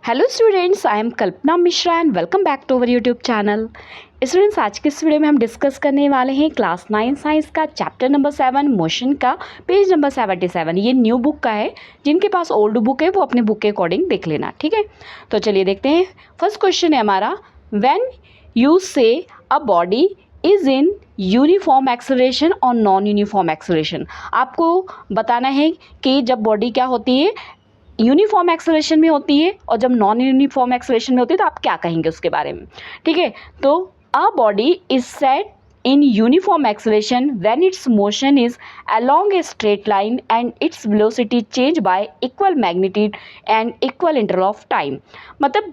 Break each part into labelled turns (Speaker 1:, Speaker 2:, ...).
Speaker 1: Hello students, I am Kalpana Mishra and welcome back to our YouTube channel. Students, आज के इस video में हम डिस्कस करने वाले हैं क्लास 9 साइंस का चैप्टर नंबर 7 मोशन का पेज नंबर 77। ये न्यू बुक का है, जिनके पास ओल्ड बुक है वो अपने बुक के अकॉर्डिंग देख लेना, ठीक है। तो चलिए देखते हैं। फर्स्ट क्वेश्चन है हमारा, व्हेन यू से अ body is in uniform acceleration और नॉन यूनिफॉर्म एक्सेलरेशन। आपको बताना है कि जब बॉडी क्या होती है, यूनिफॉर्म एक्सेलरेशन में होती है और जब नॉन यूनिफॉर्म एक्सेलरेशन में होती है तो आप क्या कहेंगे उसके बारे में, ठीक है। तो अ body is set in uniform acceleration when its motion is along a straight line and its velocity change by equal magnitude and equal interval of time। मतलब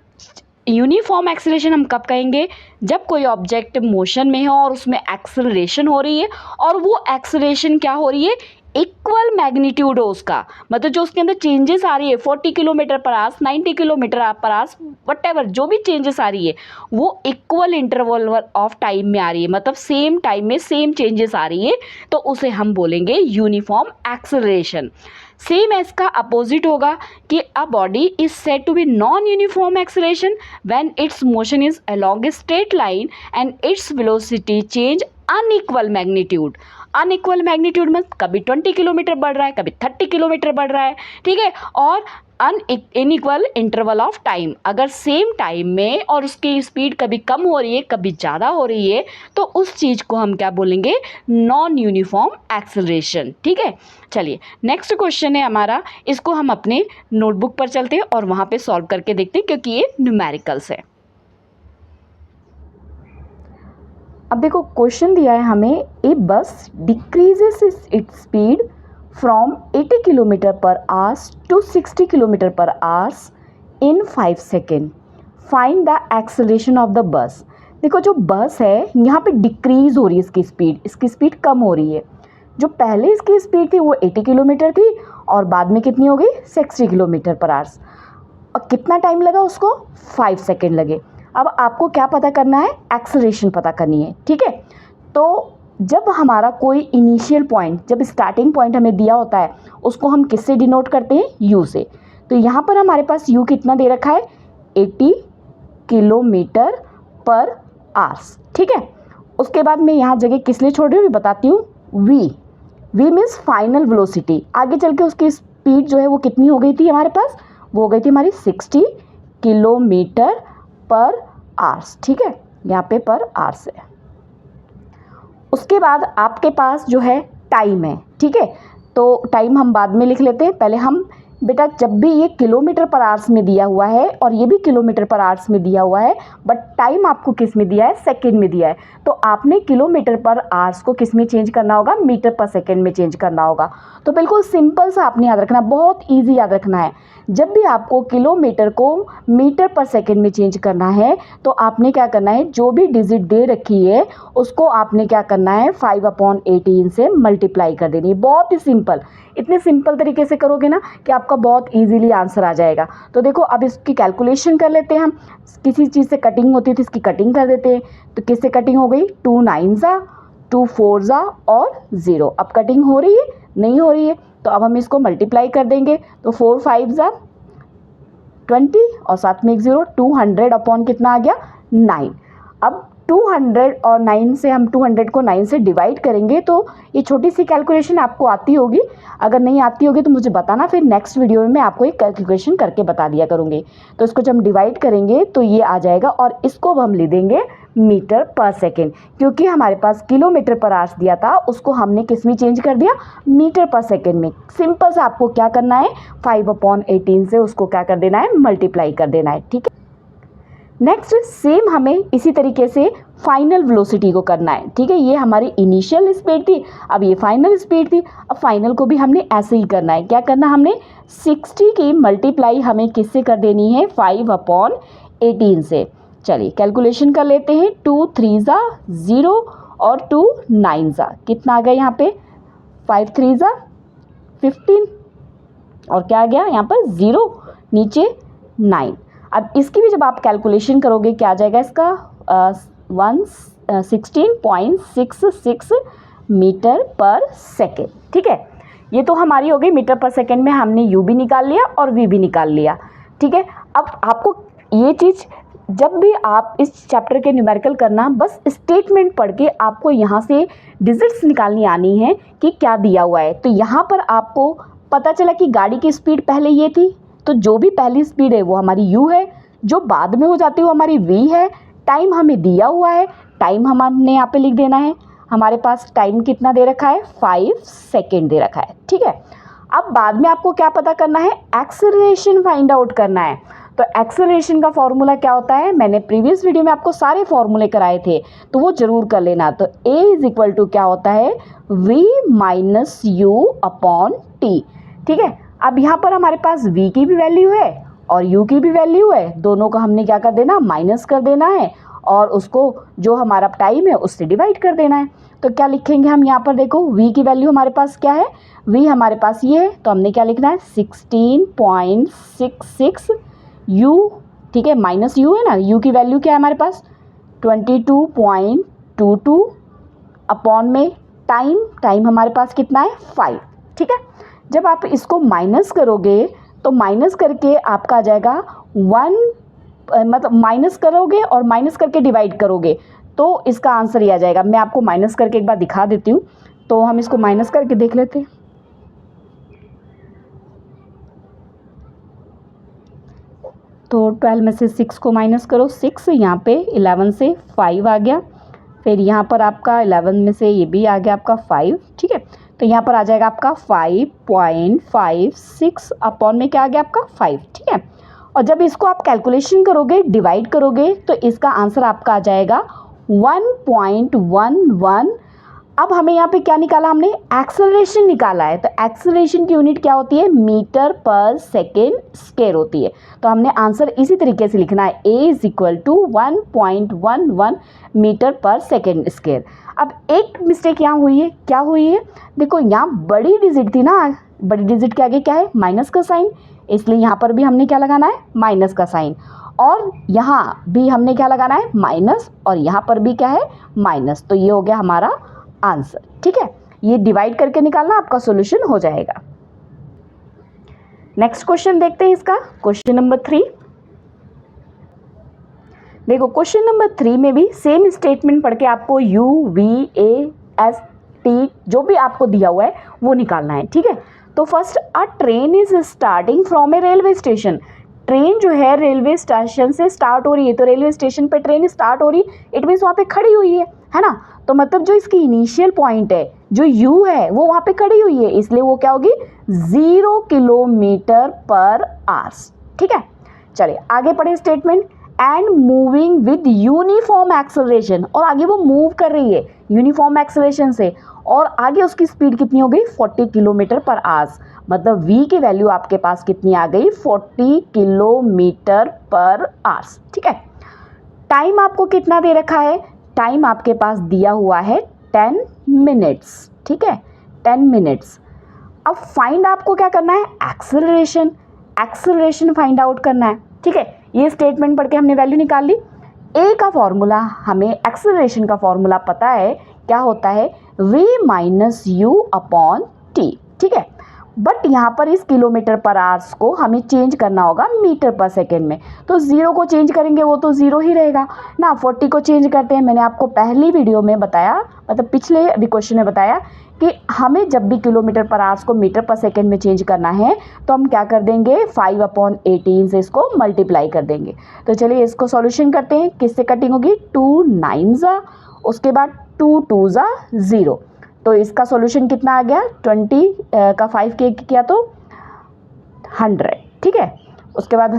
Speaker 1: यूनिफॉर्म एक्सेलरेशन हम कब कहेंगे, जब कोई ऑब्जेक्ट मोशन में हो और उसमें एक्सेलरेशन हो रही है और वो एक्सेलरेशन क्या हो रही है, इक्वल मैग्नीट्यूड हो उसका, मतलब जो उसके अंदर चेंजेस आ रही है 40 kilometre per hours, 90 kilometre per hours, what ever जो भी चेंजेस आ रही है वो इक्वल इंटरवल ऑफ टाइम में आ रही है, मतलब सेम टाइम में सेम चेंजेस आ रही है, तो उसे हम बोलेंगे यूनिफॉर्म एक्सेलरेशन। सेम इसका अपोजिट होगा कि a body is said to be non uniform acceleration when its motion is along a straight line and its velocity change unequal magnitude. Unequal magnitude में कभी 20 किलोमीटर बढ़ रहा है, कभी 30 किलोमीटर बढ़ रहा है, ठीक है। और अनइक्वल इंटरवल ऑफ टाइम, अगर सेम टाइम में और उसकी स्पीड कभी कम हो रही है कभी ज़्यादा हो रही है तो उस चीज़ को हम क्या बोलेंगे, नॉन यूनिफॉर्म एक्सेलरेशन, ठीक है। चलिए नेक्स्ट क्वेश्चन है हमारा, इसको हम अपने नोटबुक पर चलते हैं और वहाँ पे सॉल्व करके देखते हैं क्योंकि ये न्यूमेरिकल्स है। अब देखो क्वेश्चन दिया है हमें, a bus decreases its speed from 80 kilometre per hours to 60 kilometre per hours in 5 second, find the acceleration of the bus. देखो जो बस है यहाँ पे डिक्रीज हो रही है इसकी स्पीड कम हो रही है। जो पहले इसकी स्पीड थी वो 80 किलोमीटर थी और बाद में कितनी हो गई, 60 किलोमीटर पर आवर्स। और कितना टाइम लगा उसको, 5 सेकेंड लगे। अब आपको क्या पता करना है, एक्सेलरेशन पता करनी है, ठीक है। तो जब हमारा कोई इनिशियल पॉइंट, जब स्टार्टिंग पॉइंट हमें दिया होता है उसको हम किससे डिनोट करते हैं, यू से। तो यहाँ पर हमारे पास यू कितना दे रखा है, 80 किलोमीटर पर आवर्स, ठीक है। उसके बाद मैं यहाँ जगह किस लिए छोड़ रही हूँ बताती हूँ, वी मीन्स फाइनल वेलोसिटी। आगे चल के उसकी स्पीड जो है वो कितनी हो गई थी हमारे पास, वो हो गई थी हमारी 60 किलोमीटर पर आवर्स, ठीक है। यहाँ पे पर आवर्स है। उसके बाद आपके पास जो है टाइम है, ठीक है। तो टाइम हम बाद में लिख लेते हैं, पहले हम बेटा जब भी ये किलोमीटर पर आवर्स में दिया हुआ है और ये भी किलोमीटर पर आवर्स में दिया हुआ है, बट टाइम आपको किस में दिया है, सेकंड में दिया है, तो आपने किलोमीटर पर आवर्स को किस में चेंज करना होगा, मीटर पर सेकंड में चेंज करना होगा। तो बिल्कुल सिंपल सा आपने याद रखना, बहुत ईजी याद रखना है। जब भी आपको किलोमीटर को मीटर पर सेकंड में चेंज करना है तो आपने क्या करना है, जो भी डिजिट दे रखी है उसको आपने क्या करना है, 5/18 से मल्टीप्लाई कर देनी है। बहुत ही सिंपल, इतने सिंपल तरीके से करोगे ना कि आपका बहुत इजीली आंसर आ जाएगा। तो देखो अब इसकी कैलकुलेशन कर लेते हैं हम। किसी चीज़ से कटिंग होती थी, इसकी कटिंग कर देते हैं। तो किससे कटिंग हो गई, 2 9 2 4 और 0। अब कटिंग हो रही है, नहीं हो रही है, तो अब हम इसको मल्टीप्लाई कर देंगे। तो 4 5 20 और साथ में एक 0, 200 अपॉन कितना आ गया, 9। अब 200 और 9 से हम 200 को 9 से डिवाइड करेंगे तो ये छोटी सी कैलकुलेशन आपको आती होगी, अगर नहीं आती होगी तो मुझे बताना, फिर नेक्स्ट वीडियो में मैं आपको एक कैलकुलेशन करके बता दिया करूँगी। तो इसको जब हम डिवाइड करेंगे तो ये आ जाएगा और इसको हम ले देंगे मीटर पर सेकेंड, क्योंकि हमारे पास किलोमीटर पर आवर्स दिया था उसको हमने किस में चेंज कर दिया, मीटर पर सेकेंड में। सिंपल सा आपको क्या करना है, 5/18 से उसको क्या कर देना है, मल्टीप्लाई कर देना है, ठीक है। नेक्स्ट सेम हमें इसी तरीके से फाइनल वेलोसिटी को करना है, ठीक है। ये हमारी इनिशियल स्पीड थी, अब ये फाइनल स्पीड थी, अब फाइनल को भी हमने ऐसे ही करना है। क्या करना, हमने 60 की मल्टीप्लाई हमें किससे कर देनी है, 5/18 से। चलिए कैलकुलेशन कर लेते हैं, 2 3 0 और 2 9 कितना आ गया यहाँ पे, 5 3 15 और क्या आ गया यहाँ पर 0, नीचे 9। अब इसकी भी जब आप कैलकुलेशन करोगे क्या आ जाएगा, इसका 16.66 मीटर पर सेकेंड, ठीक है। ये तो हमारी हो गई मीटर पर सेकेंड में, हमने यू भी निकाल लिया और वी भी निकाल लिया। ठीक है। अब आपको ये चीज़ जब भी आप इस चैप्टर के न्यूमेरिकल करना, बस स्टेटमेंट पढ़ के आपको यहाँ से डिजिट्स निकालनी आनी है कि क्या दिया हुआ है। तो यहाँ पर आपको पता चला कि गाड़ी की स्पीड पहले ये थी, तो जो भी पहली स्पीड है वो हमारी u है, जो बाद में हो जाती है वो हमारी v है। टाइम हमें दिया हुआ है, टाइम हमने यहाँ पे लिख देना है। हमारे पास टाइम कितना दे रखा है, 5 सेकेंड दे रखा है, ठीक है। अब बाद में आपको क्या पता करना है, एक्सेलरेशन फाइंड आउट करना है। तो एक्सेलरेशन का फॉर्मूला क्या होता है, मैंने प्रीवियस वीडियो में आपको सारे फॉर्मूले कराए थे, तो वो जरूर कर लेना। तो a इज इक्वल टू क्या होता है, v minus you upon T, ठीक है। अब यहाँ पर हमारे पास v की भी वैल्यू है और u की भी वैल्यू है, दोनों का हमने क्या कर देना, माइनस कर देना है और उसको जो हमारा टाइम है उससे डिवाइड कर देना है। तो क्या लिखेंगे हम यहाँ पर, देखो v की वैल्यू हमारे पास क्या है, v हमारे पास ये है, तो हमने क्या लिखना है 16.66 u, ठीक है, माइनस u है ना, u की वैल्यू क्या है हमारे पास 22.22 अपॉन में टाइम हमारे पास कितना है 5, ठीक है। जब आप इसको माइनस करोगे तो माइनस करके आपका आ जाएगा 1, मतलब माइनस करोगे और माइनस करके डिवाइड करोगे तो इसका आंसर ये आ जाएगा। मैं आपको माइनस करके एक बार दिखा देती हूँ, तो हम इसको माइनस करके देख लेते हैं। तो 12 में से 6 को माइनस करो, 6 यहाँ पे 11 से 5 आ गया, फिर यहाँ पर आपका 11 में से ये भी आ गया आपका 5, ठीक है। तो यहाँ पर आ जाएगा आपका 5.56 अपॉन में क्या आ गया आपका 5, ठीक है। और जब इसको आप कैलकुलेशन करोगे, डिवाइड करोगे, तो इसका आंसर आपका आ जाएगा 1.11। अब हमें यहाँ पे क्या निकाला, हमने एक्सेलरेशन निकाला है। तो एक्सेलरेशन की यूनिट क्या होती है, मीटर पर सेकेंड स्क्वायर होती है। तो हमने आंसर इसी तरीके से लिखना है, a is equal to 1.11 metre per second square. अब एक मिस्टेक यहाँ हुई है, क्या हुई है, देखो यहाँ बड़ी डिजिट थी ना, बड़ी डिजिट के आगे क्या है, माइनस का साइन, इसलिए यहाँ पर भी हमने क्या लगाना है, माइनस का साइन, और यहाँ भी हमने क्या लगाना है, माइनस, और यहाँ पर भी क्या है, माइनस। तो ये हो गया हमारा आंसर, ठीक है। ये डिवाइड करके निकालना, आपका सॉल्यूशन हो जाएगा। नेक्स्ट क्वेश्चन देखते हैं इसका, क्वेश्चन नंबर 3। देखो क्वेश्चन नंबर 3 में भी सेम स्टेटमेंट पढ़ के आपको u v a s t जो भी आपको दिया हुआ है वो निकालना है, ठीक है। तो first, a train is starting from A railway station. Train जो है रेलवे स्टेशन से स्टार्ट हो रही है, तो रेलवे स्टेशन पे ट्रेन स्टार्ट हो रही, इट मीन्स वहाँ पे खड़ी हुई है ना। तो मतलब जो इसकी इनिशियल पॉइंट है, जो u है, वो वहाँ पे खड़ी हुई है, इसलिए वो क्या होगी, 0 किलोमीटर पर आवर्स, ठीक है। चलिए आगे पढ़े statement, and moving with uniform acceleration, और आगे वो मूव कर रही है यूनिफॉर्म एक्सेलरेशन से, और आगे उसकी स्पीड कितनी हो गई, 40 किलोमीटर पर आवर्स। मतलब v की वैल्यू आपके पास कितनी आ गई, 40 किलोमीटर पर आवर्स, ठीक है। टाइम आपको कितना दे रखा है, टाइम आपके पास दिया हुआ है 10 मिनट्स, ठीक है, 10 मिनट्स। अब फाइंड आपको क्या करना है, एक्सेलरेशन, एक्सेलरेशन फाइंड आउट करना है, ठीक है। ये स्टेटमेंट पढ़ के हमने वैल्यू निकाल ली। ए का फॉर्मूला, हमें एक्सेलरेशन का फॉर्मूला पता है, क्या होता है, v minus you upon T, ठीक है। बट यहाँ पर इस किलोमीटर पर आवर्स को हमें चेंज करना होगा मीटर पर सेकेंड में, तो 0 को चेंज करेंगे वो तो 0 ही रहेगा ना। 40 को चेंज करते हैं, मैंने आपको पहली वीडियो में बताया, मतलब पिछले अभी क्वेश्चन में बताया कि हमें जब भी किलोमीटर पर आवर्स को मीटर पर सेकेंड में चेंज करना है तो हम क्या कर देंगे, 5/18 से इसको मल्टीप्लाई कर देंगे। तो चलिए इसको सॉल्यूशन करते हैं, किससे कटिंग होगी, 2 9 उसके बाद 2 2 0, तो इसका सॉल्यूशन कितना आ गया, 20 का 5 के किया तो 100, ठीक है। उसके बाद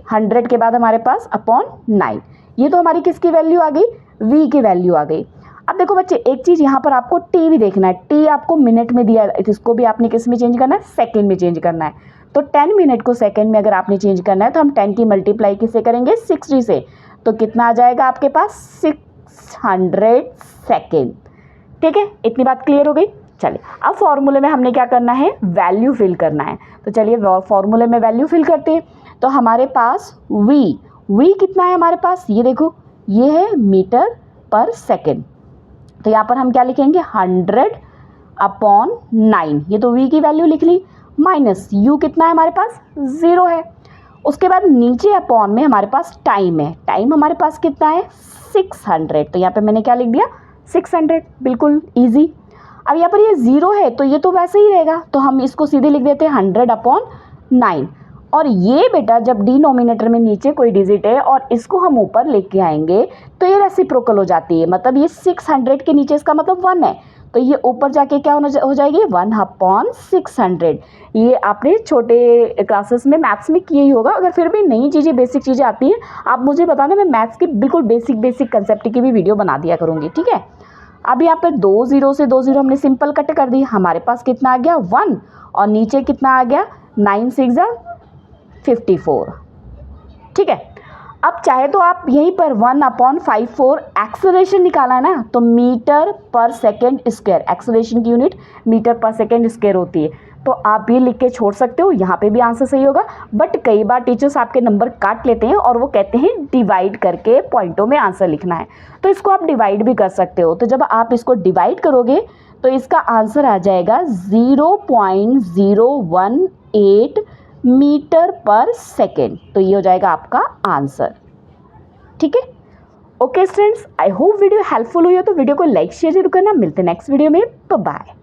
Speaker 1: 100 के बाद हमारे पास अपॉन 9, ये तो हमारी किसकी वैल्यू आ गई, v की वैल्यू आ गई। अब देखो बच्चे, एक चीज़ यहाँ पर आपको t भी देखना है, t आपको मिनट में दिया है, इसको भी आपने किस में चेंज करना है, सेकेंड में चेंज करना है। तो 10 मिनट को सेकेंड में अगर आपने चेंज करना है तो हम 10 की मल्टीप्लाई किससे करेंगे, 60 से, तो कितना आ जाएगा आपके पास, 600 सेकेंड, ठीक है। इतनी बात क्लियर हो गई। चलिए अब फॉर्मूले में हमने क्या करना है, वैल्यू फिल करना है। तो चलिए फॉर्मूले में वैल्यू फिल करते हैं। तो हमारे पास v कितना है हमारे पास, ये देखो, ये है मीटर पर सेकेंड, तो यहाँ पर हम क्या लिखेंगे, 100/9, ये तो v की वैल्यू लिख ली, माइनस u कितना है हमारे पास, 0 है, उसके बाद नीचे अपॉन में हमारे पास टाइम है, टाइम हमारे पास कितना है 600, तो यहाँ पे मैंने क्या लिख दिया 600, बिल्कुल ईजी। अब यहाँ पर ये 0 है तो ये तो वैसे ही रहेगा, तो हम इसको सीधे लिख देते हैं 100/9। और ये बेटा जब डिनोमिनेटर में नीचे कोई डिजिट है और इसको हम ऊपर लेके आएंगे तो ये रेसिप्रोकल हो जाती है, मतलब ये 600 के नीचे इसका मतलब 1 है, तो ये ऊपर जाके क्या हो जाएगी 1/600। ये आपने छोटे क्लासेस में मैथ्स में किया ही होगा, अगर फिर भी नई चीज़ें बेसिक चीज़ें आती हैं आप मुझे बताना, मैं मैथ्स की बिल्कुल बेसिक कंसेप्ट की भी वीडियो बना दिया करूँगी, ठीक है। अब यहाँ पे 2 0 से 2 0 हमने सिंपल कट कर दी, हमारे पास कितना आ गया 1 और नीचे कितना आ गया 9 6 54, ठीक है। अब चाहे तो आप यहीं पर 1/54 एक्सेलरेशन निकाला है ना, तो metre per second square, acceleration की unit metre per second square होती है, तो आप ये लिख के छोड़ सकते हो, यहाँ पे भी आंसर सही होगा। बट कई बार टीचर्स आपके नंबर काट लेते हैं और वो कहते हैं डिवाइड करके पॉइंटों में आंसर लिखना है, तो इसको आप डिवाइड भी कर सकते हो। तो जब आप इसको डिवाइड करोगे तो इसका आंसर आ जाएगा 0.018 मीटर पर सेकेंड, तो ये हो जाएगा आपका आंसर, ठीक है। Okay students, I hope video helpful हुई हो तो वीडियो को लाइक शेयर जरूर करना। मिलते हैं नेक्स्ट वीडियो में, बाय।